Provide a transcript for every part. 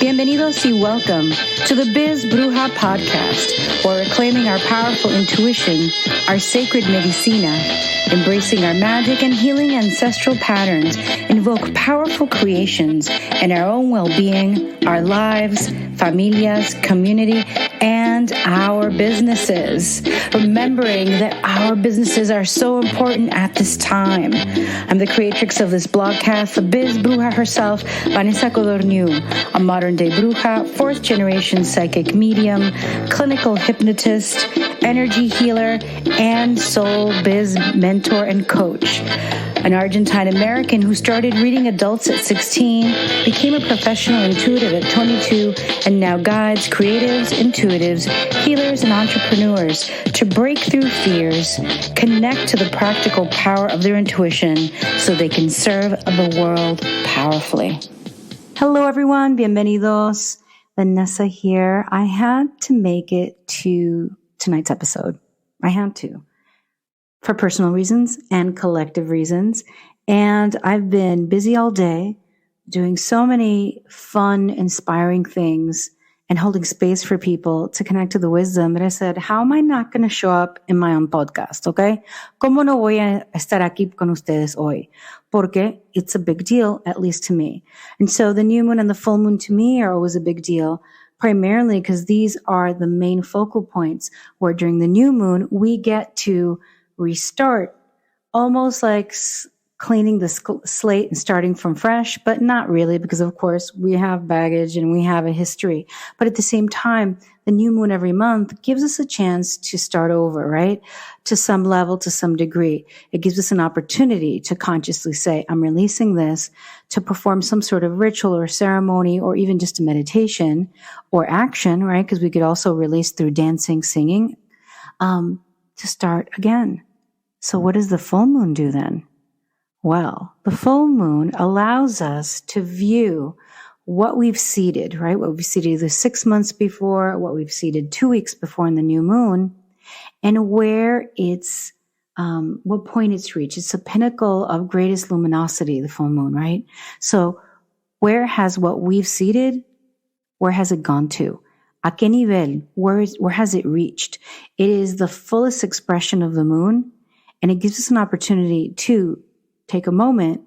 Bienvenidos y welcome to the Biz Bruja podcast, where we're claiming our powerful intuition, our sacred medicina, embracing our magic and healing ancestral patterns, invoke powerful creations in our own well-being, our lives, familias, community, and our businesses. Remembering that our businesses are so important at this time. I'm the creatrix of this blogcast, the Biz Bruja herself, Vanessa Codorniu, a modern-day Bruja, fourth-generation psychic medium, clinical hypnotist, energy healer, and soul biz mentor and coach. An Argentine-American who started reading adults at 16, became a professional intuitive at 22, and now guides creatives, intuitives, healers, and entrepreneurs to break through fears, connect to the practical power of their intuition so they can serve the world powerfully. Hello, everyone. Bienvenidos. Vanessa here. I had to make it to tonight's episode. I had to. For personal reasons and collective reasons. And I've been busy all day doing so many fun, inspiring things and holding space for people to connect to the wisdom that I said, how am I not going to show up in my own podcast? Okay. ¿Cómo no voy a estar aquí con ustedes hoy? Porque it's a big deal, at least to me. And so the new moon and the full moon to me are always a big deal. Primarily because these are the main focal points where during the new moon, we get to restart, almost like cleaning the slate and starting from fresh, but not really, because of course we have baggage and we have a history. But at the same time, the new moon every month gives us a chance to start over, right? To some level, to some degree. It gives us an opportunity to consciously say, I'm releasing this, to perform some sort of ritual or ceremony, or even just a meditation or action, right? Because we could also release through dancing, singing, to start again. So what does the full moon do then? Well, the full moon allows us to view what we've seeded, right? What we've seeded either 6 months before, what we've seeded 2 weeks before in the new moon, and where it's, what point it's reached. It's a pinnacle of greatest luminosity, the full moon, right? So where has what we've seeded, where has it gone to? ¿A qué nivel? Where has it reached? It is the fullest expression of the moon, and it gives us an opportunity to take a moment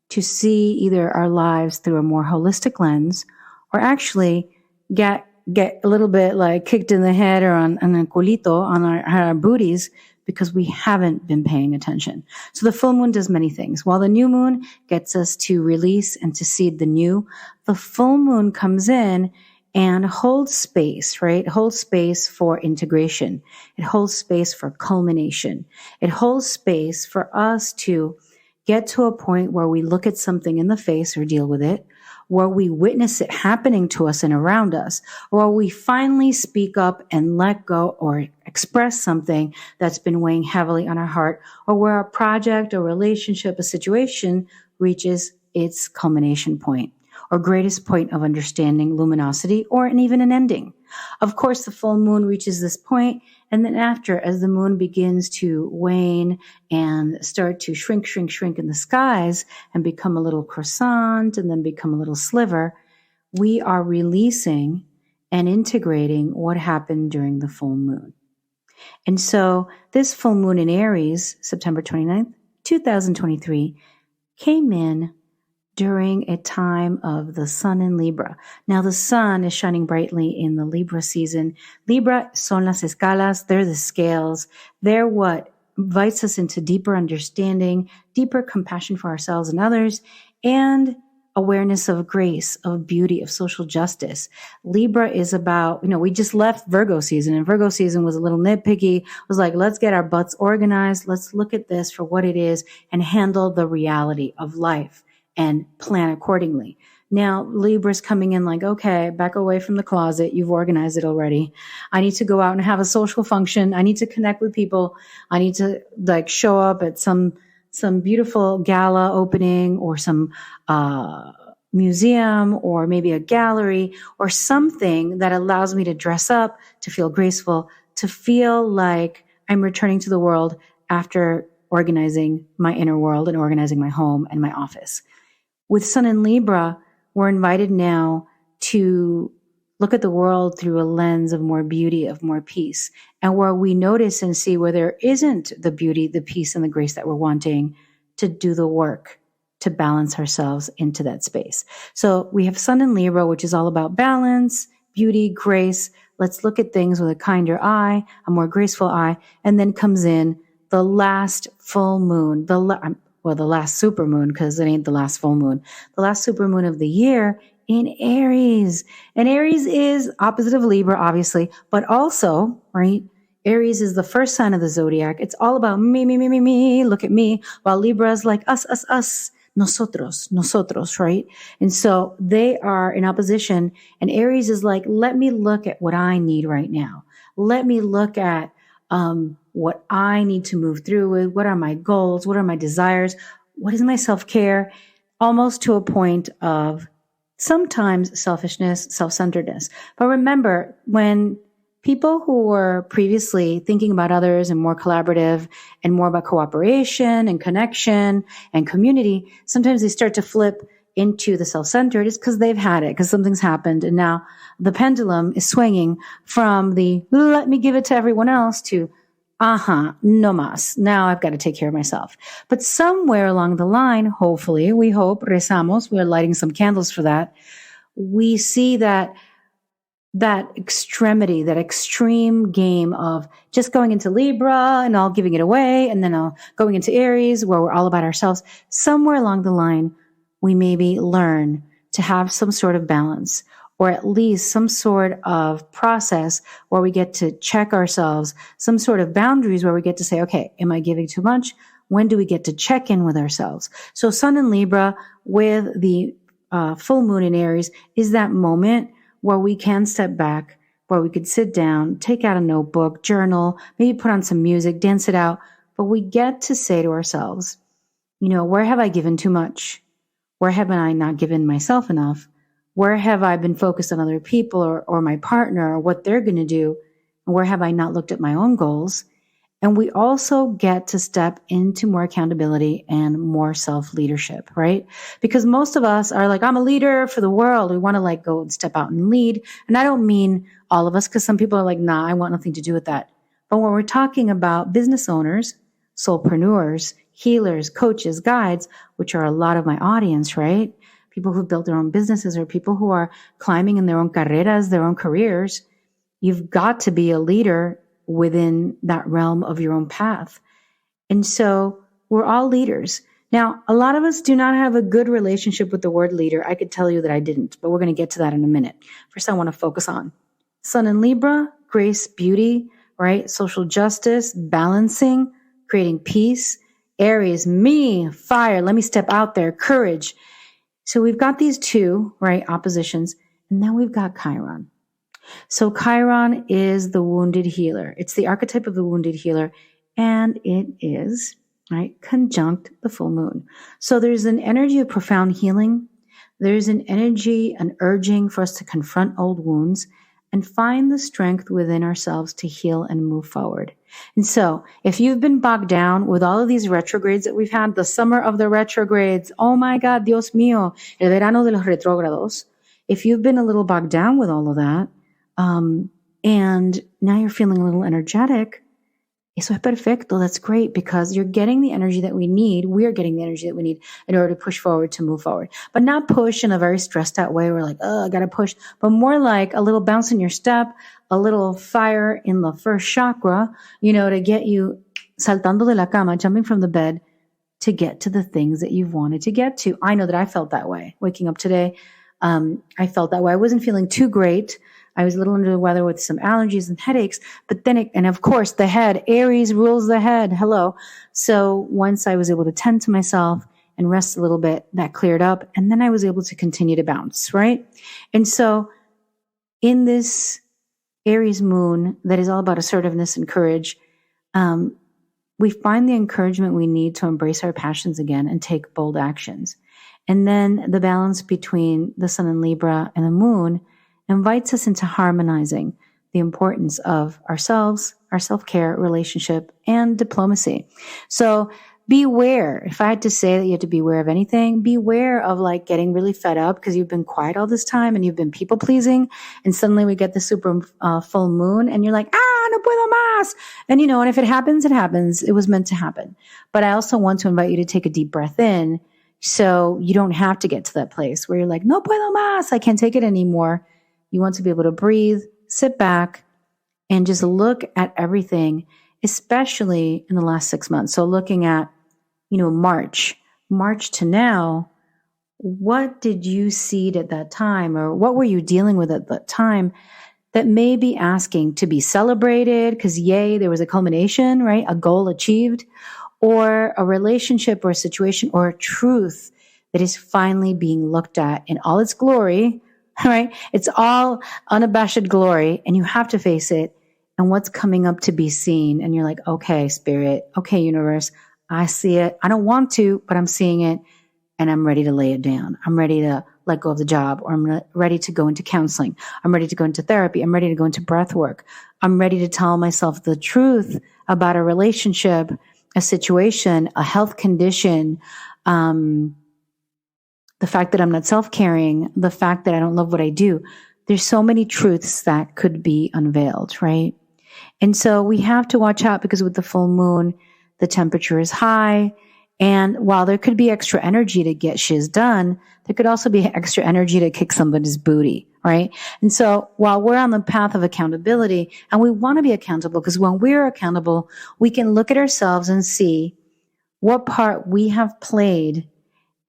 to see either our lives through a more holistic lens, or actually get a little bit like kicked in the head or on el culito, on our booties, because we haven't been paying attention. So the full moon does many things. While the new moon gets us to release and to seed the new, the full moon comes in and holds space, right? It holds space for integration. It holds space for culmination. It holds space for us to get to a point where we look at something in the face or deal with it, where we witness it happening to us and around us, or we finally speak up and let go or express something that's been weighing heavily on our heart, or where a project or relationship, a situation reaches its culmination point or greatest point of understanding, luminosity, or even an ending. Of course, the full moon reaches this point, and then after, as the moon begins to wane and start to shrink in the skies and become a little croissant and then become a little sliver, we are releasing and integrating what happened during the full moon. And so this full moon in Aries, September 29th, 2023, came in during a time of the sun in Libra. Now the sun is shining brightly in the Libra season. Libra son las escalas. They're the scales. They're what invites us into deeper understanding, deeper compassion for ourselves and others, and awareness of grace, of beauty, of social justice. Libra is about, we just left Virgo season, and Virgo season was a little nitpicky. It was like, let's get our butts organized. Let's look at this for what it is and handle the reality of life and plan accordingly. Now, Libra's coming in like, okay, back away from the closet. You've organized it already. I need to go out and have a social function. I need to connect with people. I need to show up at some beautiful gala opening or some museum or maybe a gallery or something that allows me to dress up, to feel graceful, to feel like I'm returning to the world after organizing my inner world and organizing my home and my office. With Sun in Libra, we're invited now to look at the world through a lens of more beauty, of more peace. And where we notice and see where there isn't the beauty, the peace, and the grace that we're wanting, to do the work to balance ourselves into that space. So we have Sun in Libra, which is all about balance, beauty, grace. Let's look at things with a kinder eye, a more graceful eye. And then comes in the last full moon, the last super moon, because it ain't the last full moon, the last super moon of the year in Aries. And Aries is opposite of Libra, obviously, but also, right? Aries is the first sign of the zodiac. It's all about me, look at me, while Libra is like us, nosotros, right? And so they are in opposition, and Aries is like, let me look at what I need right now. Let me look at what I need to move through with. What are my goals? What are my desires? What is my self-care? Almost to a point of sometimes selfishness, self-centeredness. But remember, when people who were previously thinking about others and more collaborative and more about cooperation and connection and community, sometimes they start to flip into the self-centered. It's because they've had it, because something's happened. And now the pendulum is swinging from the let me give it to everyone else to no más. Now I've got to take care of myself. But somewhere along the line, hopefully, we hope, rezamos, we're lighting some candles for that. We see that extremity, that extreme game of just going into Libra and all giving it away, and then going into Aries where we're all about ourselves. Somewhere along the line, we maybe learn to have some sort of balance, or at least some sort of process where we get to check ourselves, some sort of boundaries where we get to say, okay, am I giving too much? When do we get to check in with ourselves? So Sun in Libra with the full moon in Aries is that moment where we can step back, where we could sit down, take out a notebook, journal, maybe put on some music, dance it out. But we get to say to ourselves, where have I given too much? Where have I not given myself enough? Where have I been focused on other people or my partner or what they're going to do? And where have I not looked at my own goals? And we also get to step into more accountability and more self-leadership, right? Because most of us are like, I'm a leader for the world. We want to go and step out and lead. And I don't mean all of us, because some people are like, nah, I want nothing to do with that. But when we're talking about business owners, soulpreneurs, healers, coaches, guides, which are a lot of my audience, right? People who've built their own businesses or people who are climbing in their own carreras, their own careers. You've got to be a leader within that realm of your own path. And so we're all leaders. Now, a lot of us do not have a good relationship with the word leader. I could tell you that I didn't, but we're going to get to that in a minute. First, I want to focus on Sun in Libra, grace, beauty, right? Social justice, balancing, creating peace. Aries, me, fire. Let me step out there, courage. So we've got these two, right, oppositions. And then we've got Chiron. So Chiron is the wounded healer. It's the archetype of the wounded healer, and it is, right, conjunct the full moon. So there's an energy of profound healing. There's an energy, an urging for us to confront old wounds and find the strength within ourselves to heal and move forward. And so if you've been bogged down with all of these retrogrades that we've had, the summer of the retrogrades, oh my God, Dios mío, el verano de los retrógrados. If you've been a little bogged down with all of that, and now you're feeling a little energetic, eso es perfecto. That's great, because you're getting the energy that we need. We're getting the energy that we need in order to push forward, to move forward. But not push in a very stressed out way. We're like, oh, I got to push. But more like a little bounce in your step, a little fire in the first chakra, to get you saltando de la cama, jumping from the bed to get to the things that you've wanted to get to. I know that I felt that way. Waking up today, I felt that way. I wasn't feeling too great. I was a little under the weather with some allergies and headaches, but then and of course the head, Aries rules the head. Hello. So once I was able to tend to myself and rest a little bit, that cleared up. And then I was able to continue to bounce, right? And so in this Aries moon that is all about assertiveness and courage, we find the encouragement we need to embrace our passions again and take bold actions. And then the balance between the Sun in Libra and the moon invites us into harmonizing the importance of ourselves, our self-care, relationship, and diplomacy. So beware. If I had to say that you have to beware of anything, beware of like getting really fed up because you've been quiet all this time and you've been people pleasing. And suddenly we get the super full moon and you're like, no puedo más. And and if it happens, it happens. It was meant to happen. But I also want to invite you to take a deep breath in so you don't have to get to that place where you're like, no puedo más. I can't take it anymore. You want to be able to breathe, sit back, and just look at everything, especially in the last 6 months. So looking at, March to now, what did you seed at that time, or what were you dealing with at that time that may be asking to be celebrated because yay, there was a culmination, right? A goal achieved, or a relationship or a situation or a truth that is finally being looked at in all its glory, right? It's all unabashed glory and you have to face it. And what's coming up to be seen. And you're like, okay, spirit, okay, universe, I see it. I don't want to, but I'm seeing it and I'm ready to lay it down. I'm ready to let go of the job, or I'm ready to go into counseling. I'm ready to go into therapy. I'm ready to go into breath work. I'm ready to tell myself the truth about a relationship, a situation, a health condition, the fact that I'm not self-caring, the fact that I don't love what I do. There's so many truths that could be unveiled, right? And so we have to watch out because with the full moon, the temperature is high. And while there could be extra energy to get shiz done, there could also be extra energy to kick somebody's booty, right? And so while we're on the path of accountability, and we want to be accountable, because when we're accountable, we can look at ourselves and see what part we have played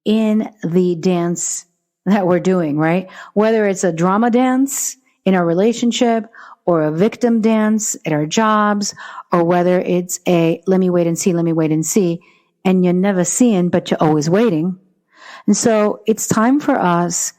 in the dance that we're doing, right? Whether it's a drama dance in our relationship, or a victim dance at our jobs, or whether it's a let me wait and see, and you're never seeing, but you're always waiting. And so it's time for us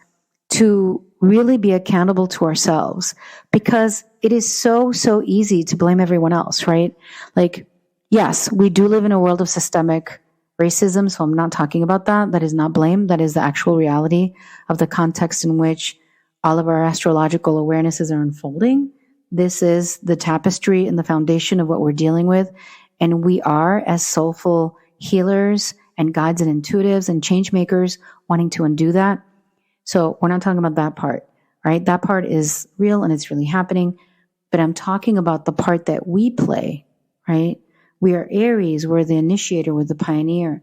to really be accountable to ourselves, because it is so easy to blame everyone else, right? Like, yes, we do live in a world of systemic racism, so I'm not talking about that. That is not blame. That is the actual reality of the context in which all of our astrological awarenesses are unfolding. This is the tapestry and the foundation of what we're dealing with. And we are, as soulful healers and guides and intuitives and change makers, wanting to undo that. So we're not talking about that part, right? That part is real and it's really happening. But I'm talking about the part that we play, right? We are Aries. We're the initiator. We're the pioneer.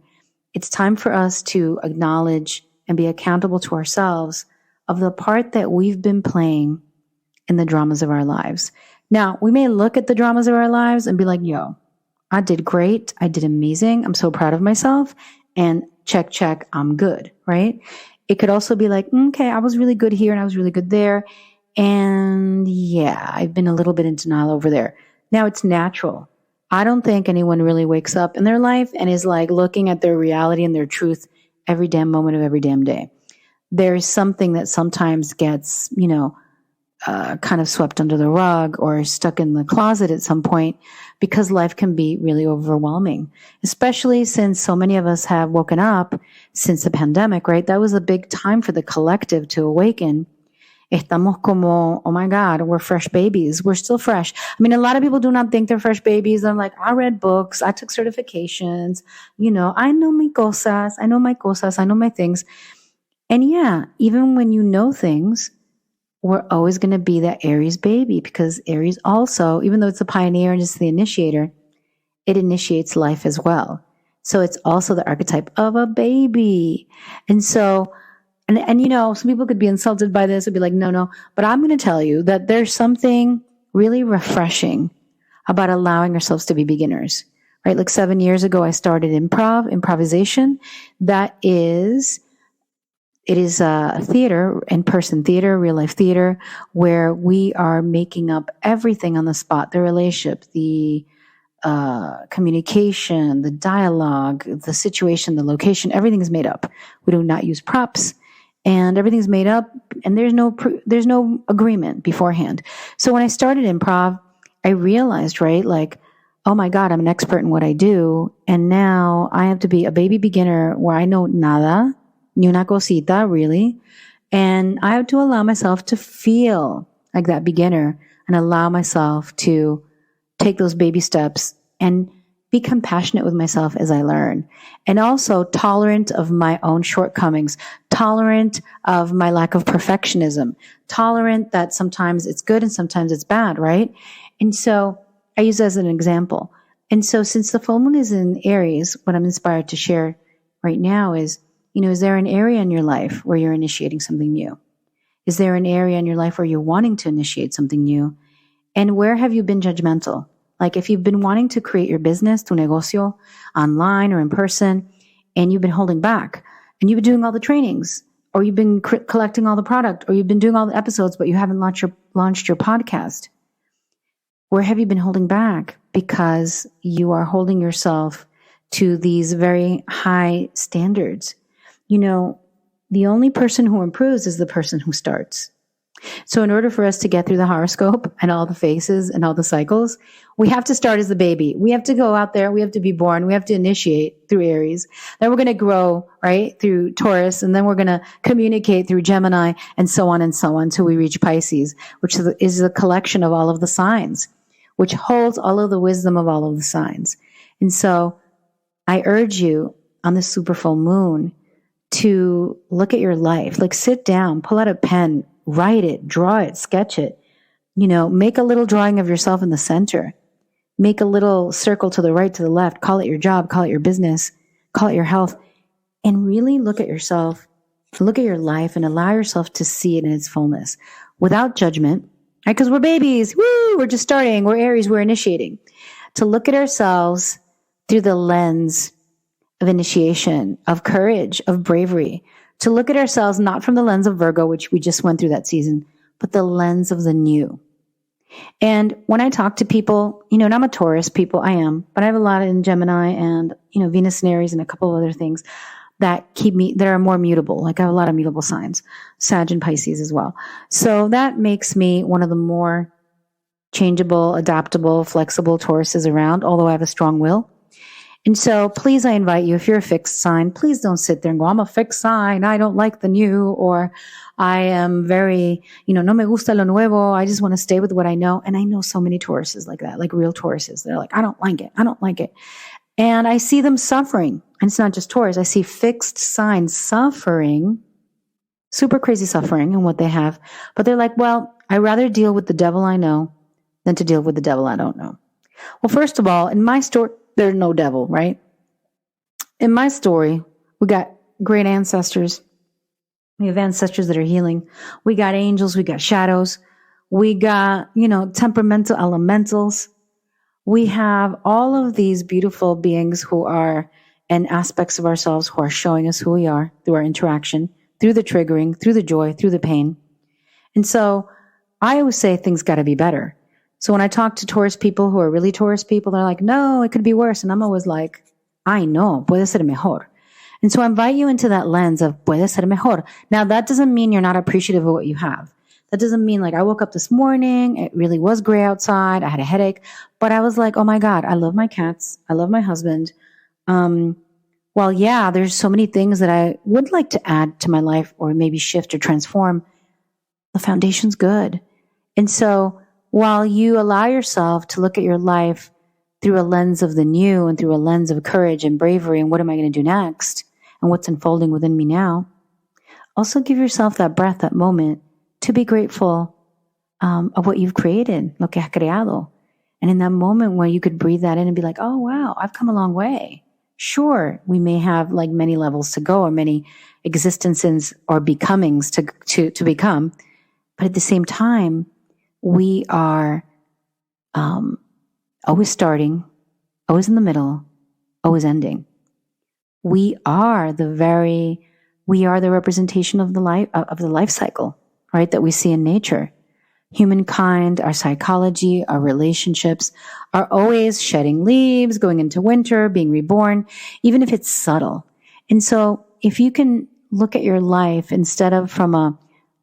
It's time for us to acknowledge and be accountable to ourselves of the part that we've been playing in the dramas of our lives. Now, we may look at the dramas of our lives and be like, yo, I did great. I did amazing. I'm so proud of myself. And check, I'm good, right? It could also be like, okay, I was really good here and I was really good there. And yeah, I've been a little bit in denial over there. Now it's natural. I don't think anyone really wakes up in their life and is like looking at their reality and their truth every damn moment of every damn day. There's something that sometimes gets, kind of swept under the rug or stuck in the closet at some point, because life can be really overwhelming, especially since so many of us have woken up since the pandemic, right? That was a big time for the collective to awaken. Estamos como, oh my God, we're fresh babies. We're still fresh. I mean, a lot of people do not think they're fresh babies. I'm like, I read books. I took certifications. I know my cosas. I know my things. And yeah, even when you know things, we're always going to be that Aries baby, because Aries also, even though it's a pioneer and it's the initiator, it initiates life as well. So it's also the archetype of a baby. And so, and some people could be insulted by this and be like, no, but I'm going to tell you that there's something really refreshing about allowing ourselves to be beginners, right? Like 7 years ago, I started improvisation. It is a theater, in-person theater, real-life theater, where we are making up everything on the spot, the relationship, the communication, the dialogue, the situation, the location, everything is made up. We do not use props, and everything's made up, and there's no agreement beforehand. So when I started improv, I realized, right, like, oh my God, I'm an expert in what I do, and now I have to be a baby beginner where I know nada, ni una cosita, really. And I have to allow myself to feel like that beginner and allow myself to take those baby steps and be compassionate with myself as I learn, and also tolerant of my own shortcomings, tolerant of my lack of perfectionism, tolerant that sometimes it's good and sometimes it's bad, right? And so I use as an example. And so since the full moon is in Aries, what I'm inspired to share right now is, is there an area in your life where you're initiating something new? Is there an area in your life where you're wanting to initiate something new? And where have you been judgmental? Like if you've been wanting to create your business, tu negocio, online or in person, and you've been holding back, and you've been doing all the trainings, or you've been collecting all the product, or you've been doing all the episodes, but you haven't launched your podcast. Where have you been holding back? Because you are holding yourself to these very high standards. The only person who improves is the person who starts. So in order for us to get through the horoscope and all the phases and all the cycles, we have to start as the baby. We have to go out there. We have to be born. We have to initiate through Aries. Then we're going to grow, right, through Taurus. And then we're going to communicate through Gemini and so on until we reach Pisces, which is a collection of all of the signs, which holds all of the wisdom of all of the signs. And so I urge you on this super full moon to look at your life, like sit down, pull out a pen, write it, draw it, sketch it, make a little drawing of yourself in the center, make a little circle to the right, to the left, call it your job, call it your business, call it your health, and really look at yourself, look at your life and allow yourself to see it in its fullness without judgment, right? Because we're babies. Woo! We're just starting. We're Aries. We're initiating. To look at ourselves through the lens of initiation, of courage, of bravery, to look at ourselves not from the lens of Virgo, which we just went through that season, but the lens of the new. And when I talk to people, and I'm a Taurus, I am, but I have a lot in Gemini and, Venus and Aries and a couple of other things that are more mutable. Like I have a lot of mutable signs, Sag and Pisces as well. So that makes me one of the more changeable, adaptable, flexible Tauruses around, although I have a strong will. And so please, I invite you, if you're a fixed sign, please don't sit there and go, I'm a fixed sign, I don't like the new, or I am very, no me gusta lo nuevo, I just want to stay with what I know. And I know so many Tauruses like that, like real Tauruses. They're like, I don't like it. And I see them suffering. And it's not just Taurus. I see fixed signs suffering, super crazy suffering in what they have. But they're like, well, I'd rather deal with the devil I know than to deal with the devil I don't know. Well, first of all, in my story, there's no devil, right? In my story, we got great ancestors. We have ancestors that are healing. We got angels. We got shadows. We got, temperamental elementals. We have all of these beautiful beings who are, and aspects of ourselves who are showing us who we are through our interaction, through the triggering, through the joy, through the pain. And so I always say things got to be better. So when I talk to Taurus people who are really Taurus people, they're like, no, it could be worse. And I'm always like, I know, puede ser mejor. And so I invite you into that lens of puede ser mejor. Now, that doesn't mean you're not appreciative of what you have. That doesn't mean like I woke up this morning, it really was gray outside, I had a headache, but I was like, oh my God, I love my cats. I love my husband. Well, yeah, there's so many things that I would like to add to my life or maybe shift or transform. The foundation's good. And so while you allow yourself to look at your life through a lens of the new and through a lens of courage and bravery and what am I going to do next and what's unfolding within me now, also give yourself that breath, that moment to be grateful of what you've created, lo que has creado. And in that moment where you could breathe that in and be like, oh, wow, I've come a long way. Sure, we may have like many levels to go or many existences or becomings to become. But at the same time, we are always starting, always in the middle, always ending. We are the representation of the life cycle, right? That we see in nature. Humankind, our psychology, our relationships are always shedding leaves, going into winter, being reborn, even if it's subtle. And so if you can look at your life instead of from a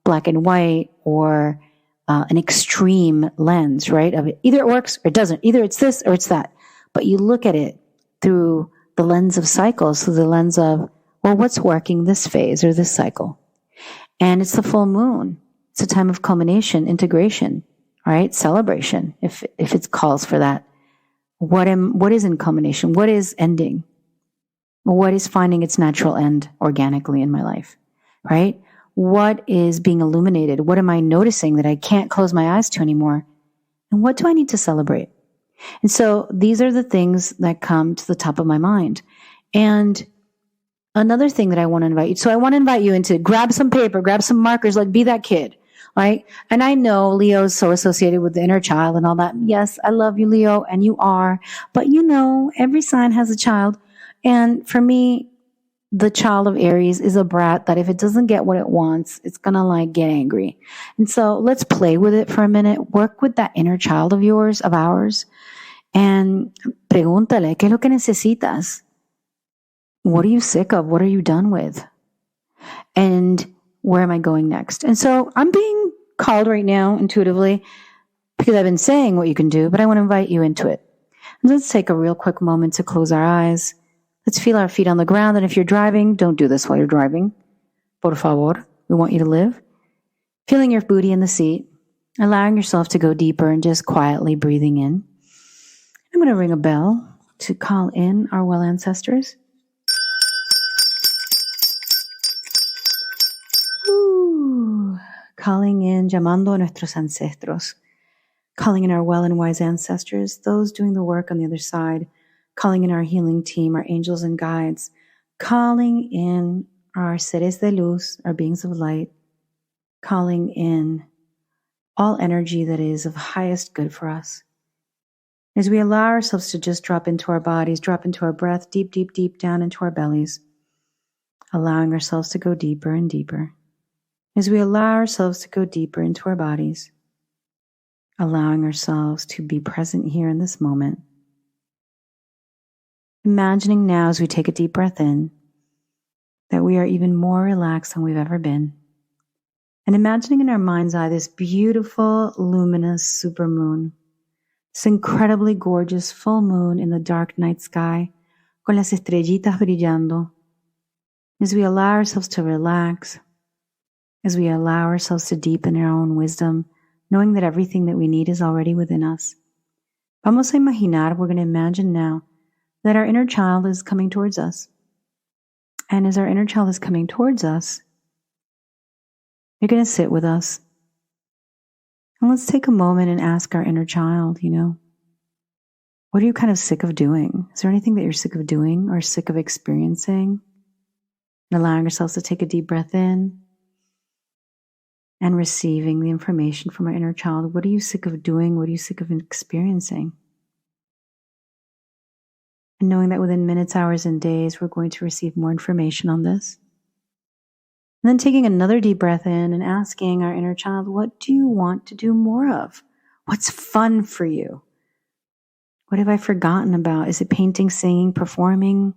black and white or an extreme lens, right? Of it. Either it works or it doesn't. Either it's this or it's that. But you look at it through the lens of cycles, through the lens of, well, what's working this phase or this cycle? And it's the full moon. It's a time of culmination, integration, right? Celebration, if it calls for that. What is in culmination? What is ending? What is finding its natural end organically in my life, right? What is being illuminated? What am I noticing that I can't close my eyes to anymore? And what do I need to celebrate? And so these are the things that come to the top of my mind. And another thing that I want to invite you, so I want to invite you into grab some paper, grab some markers, like be that kid, right? And I know Leo is so associated with the inner child and all that. Yes, I love you, Leo, and you are. But every sign has a child. And for me, the child of Aries is a brat that if it doesn't get what it wants, it's going to get angry. And so let's play with it for a minute. Work with that inner child of yours, of ours, and pregúntale, ¿qué es lo que necesitas? What are you sick of? What are you done with? And where am I going next? And so I'm being called right now intuitively because I've been saying what you can do, but I want to invite you into it. And let's take a real quick moment to close our eyes. Let's feel our feet on the ground. And if you're driving, don't do this while you're driving. Por favor. We want you to live. Feeling your booty in the seat. Allowing yourself to go deeper and just quietly breathing in. I'm going to ring a bell to call in our well ancestors. Calling in, llamando a nuestros ancestros. Calling in our well and wise ancestors, those doing the work on the other side. Calling in our healing team, our angels and guides. Calling in our seres de luz, our beings of light. Calling in all energy that is of highest good for us. As we allow ourselves to just drop into our bodies, drop into our breath, deep, deep, deep down into our bellies. Allowing ourselves to go deeper and deeper. As we allow ourselves to go deeper into our bodies, allowing ourselves to be present here in this moment. Imagining now as we take a deep breath in, that we are even more relaxed than we've ever been. And imagining in our mind's eye this beautiful, luminous supermoon, this incredibly gorgeous full moon in the dark night sky, con las estrellitas brillando. As we allow ourselves to relax, as we allow ourselves to deepen our own wisdom, knowing that everything that we need is already within us. Vamos a imaginar, we're going to imagine now, that our inner child is coming towards us. And as our inner child is coming towards us, you're going to sit with us. And let's take a moment and ask our inner child, what are you kind of sick of doing? Is there anything that you're sick of doing or sick of experiencing? And allowing ourselves to take a deep breath in. And receiving the information from our inner child. What are you sick of doing? What are you sick of experiencing? And knowing that within minutes, hours, and days, we're going to receive more information on this. And then taking another deep breath in and asking our inner child, what do you want to do more of? What's fun for you? What have I forgotten about? Is it painting, singing, performing,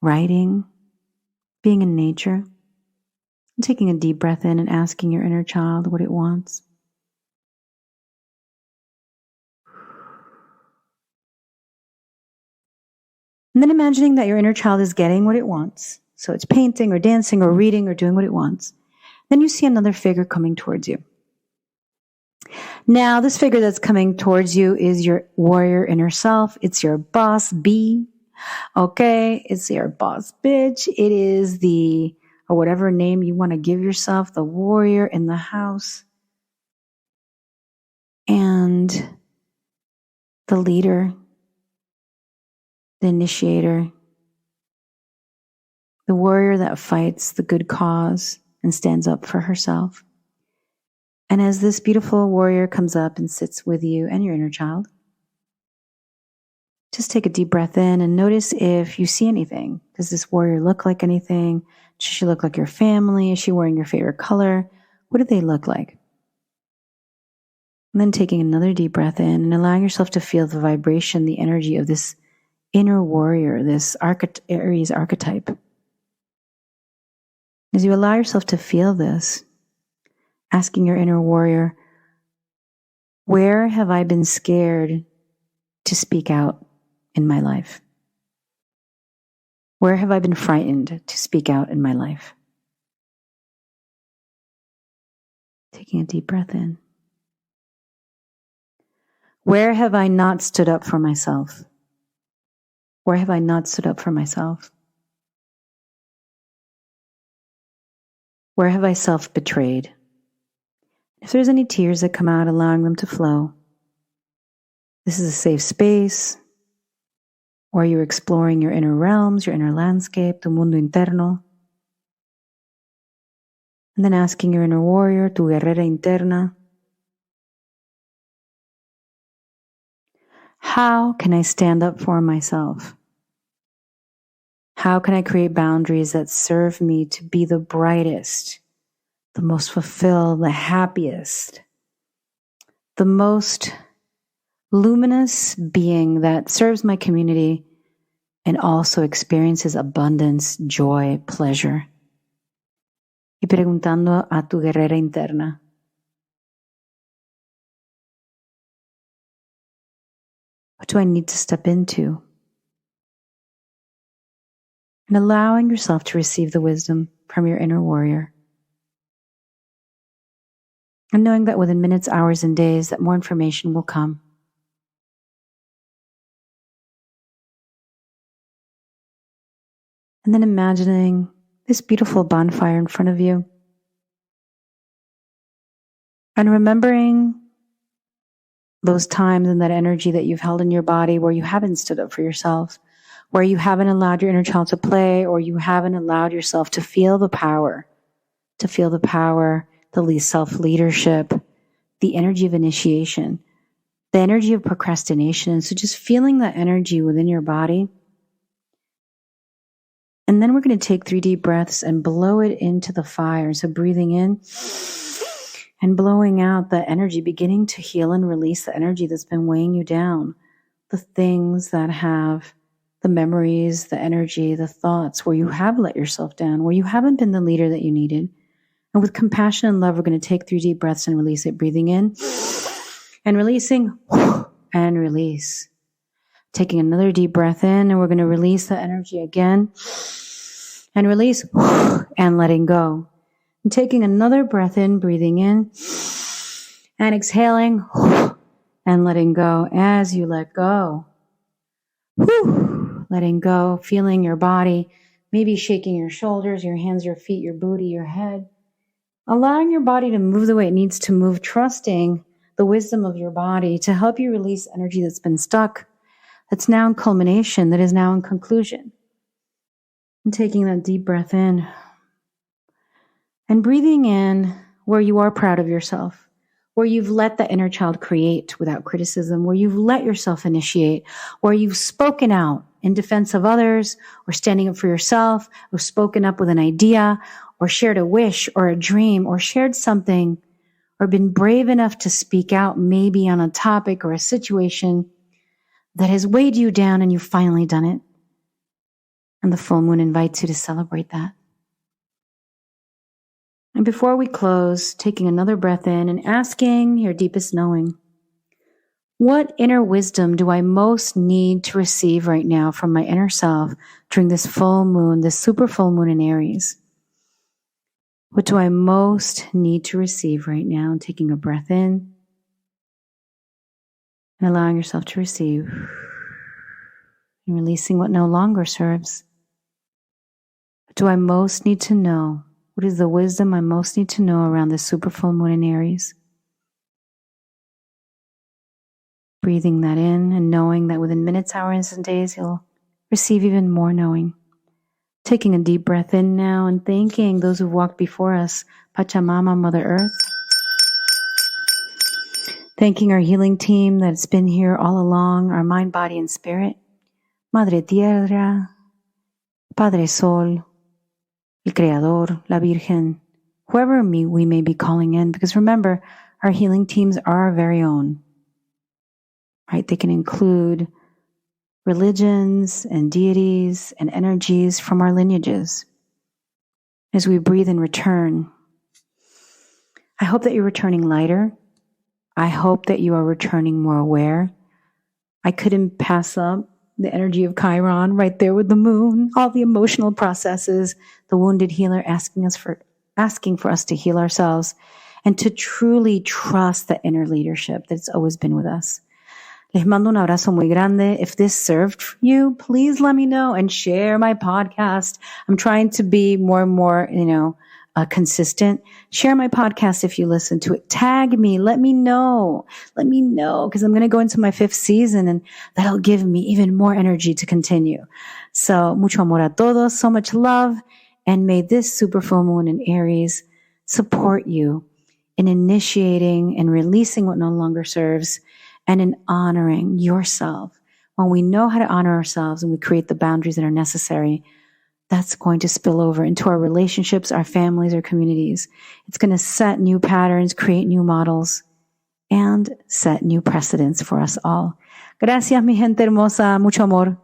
writing, being in nature? Taking a deep breath in and asking your inner child what it wants. And then imagining that your inner child is getting what it wants. So it's painting or dancing or reading or doing what it wants. Then you see another figure coming towards you. Now, this figure that's coming towards you is your warrior inner self. It's your boss bee. Okay, it's your boss bitch. It is or whatever name you want to give yourself, the warrior in the house. And the leader, the initiator, the warrior that fights the good cause and stands up for herself. And as this beautiful warrior comes up and sits with you and your inner child, just take a deep breath in and notice if you see anything. Does this warrior look like anything? Does she look like your family? Is she wearing your favorite color? What do they look like? And then taking another deep breath in and allowing yourself to feel the vibration, the energy of this inner warrior, this Aries archetype. As you allow yourself to feel this, asking your inner warrior, where have I been scared to speak out in my life? Where have I been frightened to speak out in my life? Taking a deep breath in. Where have I not stood up for myself? Where have I not stood up for myself? Where have I self-betrayed? If there's any tears that come out, allowing them to flow. This is a safe space where you're exploring your inner realms, your inner landscape, tu mundo interno. And then asking your inner warrior, tu guerrera interna, how can I stand up for myself? How can I create boundaries that serve me to be the brightest, the most fulfilled, the happiest, the most luminous being that serves my community and also experiences abundance, joy, pleasure? Y preguntando a tu guerrera interna. What do I need to step into? And allowing yourself to receive the wisdom from your inner warrior. And knowing that within minutes, hours, and days that more information will come. And then imagining this beautiful bonfire in front of you. And remembering those times and that energy that you've held in your body where you haven't stood up for yourself, where you haven't allowed your inner child to play, or you haven't allowed yourself to feel the power, the self-leadership, the energy of initiation, the energy of procrastination. And so just feeling that energy within your body. And then we're going to take 3 deep breaths and blow it into the fire. So breathing in and blowing out the energy, beginning to heal and release the energy that's been weighing you down. The things that have the memories, the energy, the thoughts where you have let yourself down, where you haven't been the leader that you needed. And with compassion and love, we're going to take 3 deep breaths and release it. Breathing in and releasing and release. Taking another deep breath in, and we're going to release the energy again and release and letting go. And taking another breath in, breathing in and exhaling and letting go as you let go. Letting go, feeling your body, maybe shaking your shoulders, your hands, your feet, your booty, your head. Allowing your body to move the way it needs to move, trusting the wisdom of your body to help you release energy that's been stuck, that's now in culmination, that is now in conclusion. And taking that deep breath in and breathing in where you are proud of yourself, where you've let the inner child create without criticism, where you've let yourself initiate, where you've spoken out in defense of others, or standing up for yourself, or spoken up with an idea, or shared a wish or a dream, or shared something, or been brave enough to speak out maybe on a topic or a situation that has weighed you down and you've finally done it. And the full moon invites you to celebrate that. And before we close, taking another breath in and asking your deepest knowing, what inner wisdom do I most need to receive right now from my inner self during this full moon, this super full moon in Aries? What do I most need to receive right now? And taking a breath in and allowing yourself to receive and releasing what no longer serves. What do I most need to know? What is the wisdom I most need to know around this super full moon in Aries? Breathing that in and knowing that within minutes, hours, and days, you'll receive even more knowing. Taking a deep breath in now and thanking those who've walked before us, Pachamama, Mother Earth. Thanking our healing team that's been here all along, our mind, body, and spirit. Madre Tierra, Padre Sol, El Creador, La Virgen, whoever we may be calling in. Because remember, our healing teams are our very own. Right? They can include religions and deities and energies from our lineages. As we breathe and return, I hope that you're returning lighter. I hope that you are returning more aware. I couldn't pass up the energy of Chiron right there with the moon, all the emotional processes, the wounded healer asking for us to heal ourselves and to truly trust the inner leadership that's always been with us. Les mando un abrazo muy grande. If this served you, please let me know and share my podcast. I'm trying to be more and more, consistent. Share my podcast if you listen to it. Tag me. Let me know. Let me know, because I'm going to go into my 5th season, and that'll give me even more energy to continue. So, mucho amor a todos. So much love. And may this super full moon in Aries support you in initiating and releasing what no longer serves, and in honoring yourself. When we know how to honor ourselves and we create the boundaries that are necessary, that's going to spill over into our relationships, our families, our communities. It's going to set new patterns, create new models, and set new precedents for us all. Gracias, mi gente hermosa. Mucho amor.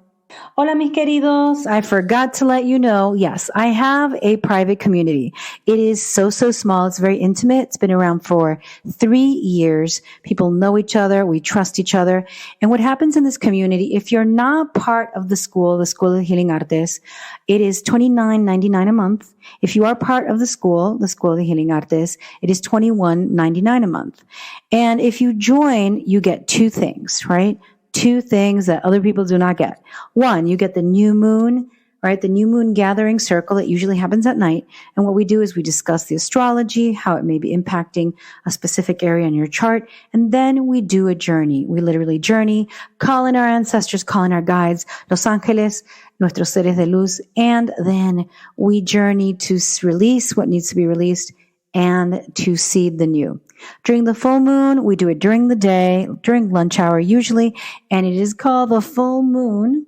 Hola, mis queridos. I forgot to let you know, yes, I have a private community. It is so small. It's very intimate. It's been around for 3 years. People know each other. We trust each other. And what happens in this community, if you're not part of the School of Healing Artes, it is $29.99 a month. If you are part of the School of Healing Artes, it is $21.99 a month. And if you join, you get 2 things, right? 2 things that other people do not get. 1, you get the new moon, right? The new moon gathering circle that usually happens at night. And what we do is we discuss the astrology, how it may be impacting a specific area in your chart. And then we do a journey. We literally journey, call in our ancestors, call in our guides, Los Ángeles, nuestros seres de luz. And then we journey to release what needs to be released and to seed the new. During the full moon, we do it during the day, during lunch hour usually, and it is called the full moon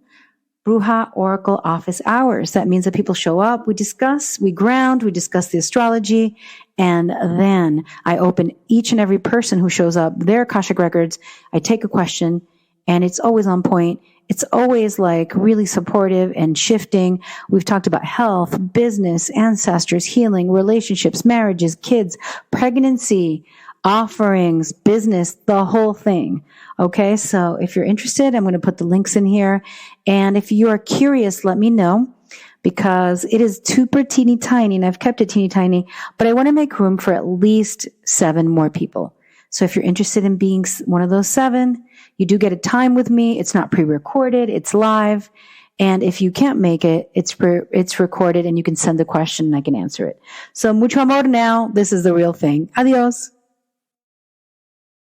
Bruja Oracle Office Hours. That means that people show up, we discuss, we ground, we discuss the astrology, and then I open each and every person who shows up their Akashic records. I take a question, and it's always on point. It's always like really supportive and shifting. We've talked about health, business, ancestors, healing, relationships, marriages, kids, pregnancy, offerings, business, the whole thing. Okay, so if you're interested, I'm going to put the links in here. And if you are curious, let me know, because it is super teeny tiny, and I've kept it teeny tiny, but I want to make room for at least 7 more people. So if you're interested in being one of those 7, you do get a time with me. It's not pre-recorded. It's live. And if you can't make it, it's recorded, and you can send a question and I can answer it. So mucho amor now. This is the real thing. Adios.